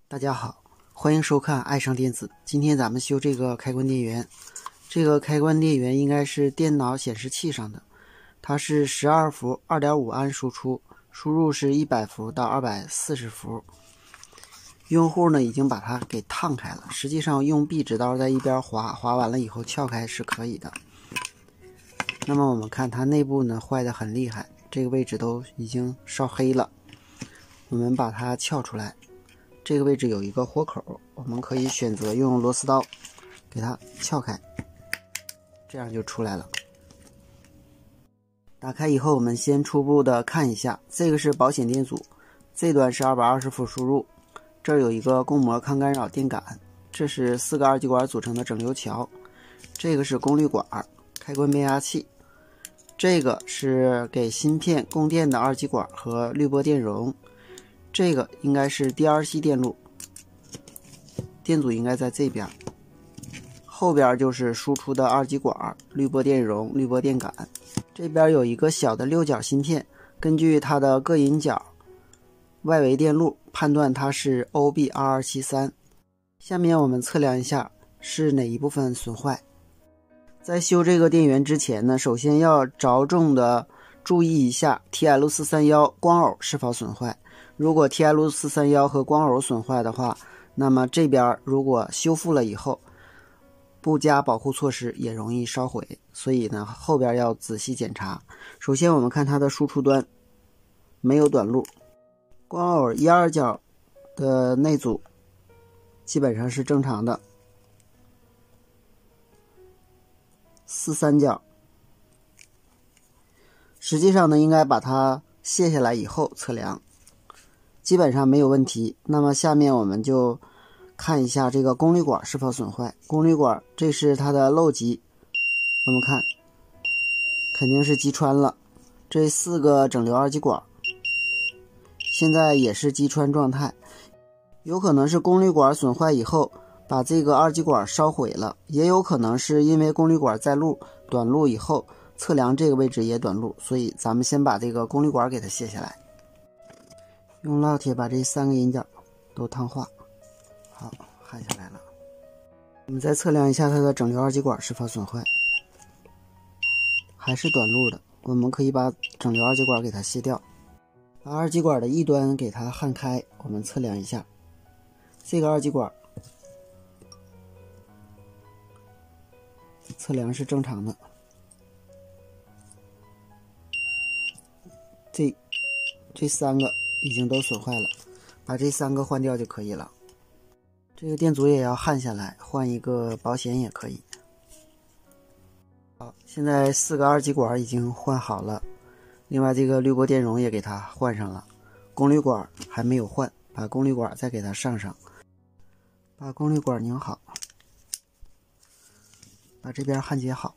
大家好，欢迎收看爱上电子。今天咱们修这个开关电源，这个开关电源应该是电脑显示器上的，它是12伏2.5安输出，输入是100伏到240伏。用户呢已经把它给烫开了，实际上用壁纸刀在一边划完了以后撬开是可以的。那么我们看它内部呢坏得很厉害，这个位置都已经烧黑了。我们把它撬出来，这个位置有一个活口，我们可以选择用螺丝刀给它撬开，这样就出来了。打开以后，我们先初步的看一下，这个是保险电阻，这端是220伏输入，这儿有一个供膜抗干扰电感，这是4个二极管组成的整流桥，这个是功率管、开关变压器，这个是给芯片供电的二极管和滤波电容，这个应该是第二系电路，电阻应该在这边，后边就是输出的二极管、滤波电容、滤波电感。这边有一个小的六角芯片，根据它的各引角外围电路判断它是 OB2273。下面我们测量一下是哪一部分损坏。在修这个电源之前呢，首先要着重的注意一下 TL431 光偶是否损坏。如果 TL431 和光偶损坏的话，那么这边如果修复了以后不加保护措施也容易烧毁，所以呢后边要仔细检查。首先我们看它的输出端没有短路，光偶1、2角的内阻基本上是正常的，4、3角实际上呢应该把它卸下来以后测量，基本上没有问题。那么下面我们就看一下这个功率管是否损坏。功率管这是它的漏极，我们看肯定是击穿了，这4个整流二极管现在也是击穿状态，有可能是功率管损坏以后把这个二极管烧毁了，也有可能是因为功率管在路短路以后测量这个位置也短路，所以咱们先把这个功率管给它卸下来，用烙铁把这3个引角都烫化。好，焊下来了。我们再测量一下它的整流二极管是否损坏，还是短路的，我们可以把整流二极管给它卸掉，把二极管的一端给它焊开。我们测量一下这个二极管，测量是正常的，这3个已经都损坏了，把这3个换掉就可以了。这个电阻也要焊下来，换一个保险也可以。好，现在4个二极管已经换好了，另外这个滤波电容也给它换上了，功率管还没有换，把功率管再给它上上，把功率管拧好，把这边焊接好。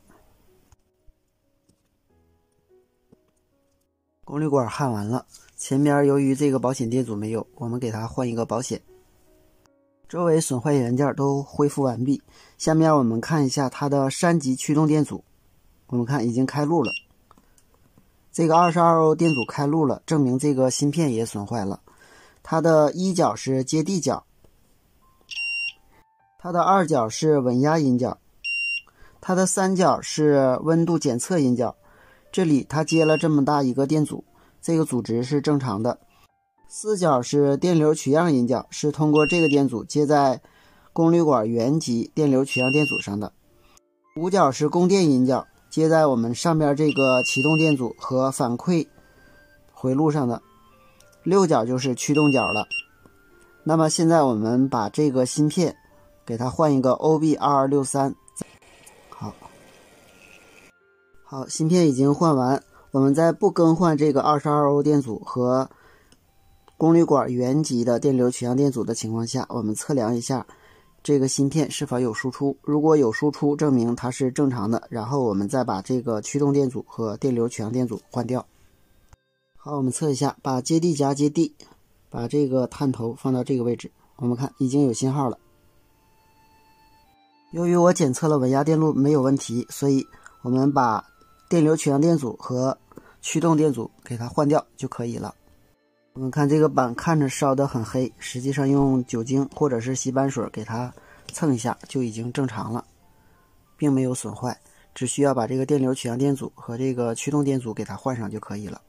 功率管焊完了，前边由于这个保险电阻没有，我们给它换一个保险。周围损坏元件都恢复完毕，下面我们看一下它的3级驱动电阻，我们看已经开路了，这个22欧电阻开路了，证明这个芯片也损坏了。它的1角是接地角，它的2角是稳压引角，它的3角是温度检测引角，这里它接了这么大一个电阻，这个阻值是正常的。4角是电流取样引角，是通过这个电阻接在功率管原极电流取样电阻上的。5角是供电引角，接在我们上边这个启动电阻和反馈回路上的。6角就是驱动角了。那么现在我们把这个芯片给它换一个 OB2263。好，芯片已经换完，我们在不更换这个22欧电阻和功率管原极的电流取样电阻的情况下，我们测量一下这个芯片是否有输出。如果有输出，证明它是正常的，然后我们再把这个驱动电阻和电流取样电阻换掉。好，我们测一下，把接地夹接地，把这个探头放到这个位置，我们看已经有信号了。由于我检测了稳压电路没有问题，所以我们把电流取样电阻和驱动电阻给它换掉就可以了。我们看这个板看着烧得很黑，实际上用酒精或者是洗板水给它蹭一下就已经正常了，并没有损坏，只需要把这个电流取样电阻和这个驱动电阻给它换上就可以了。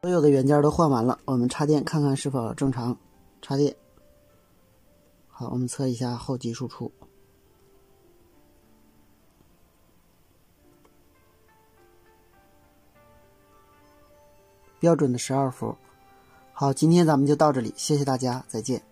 所有的元件都换完了，我们插电看看是否正常。插电。好，我们测一下后级输出。标准的12伏。好，今天咱们就到这里，谢谢大家，再见。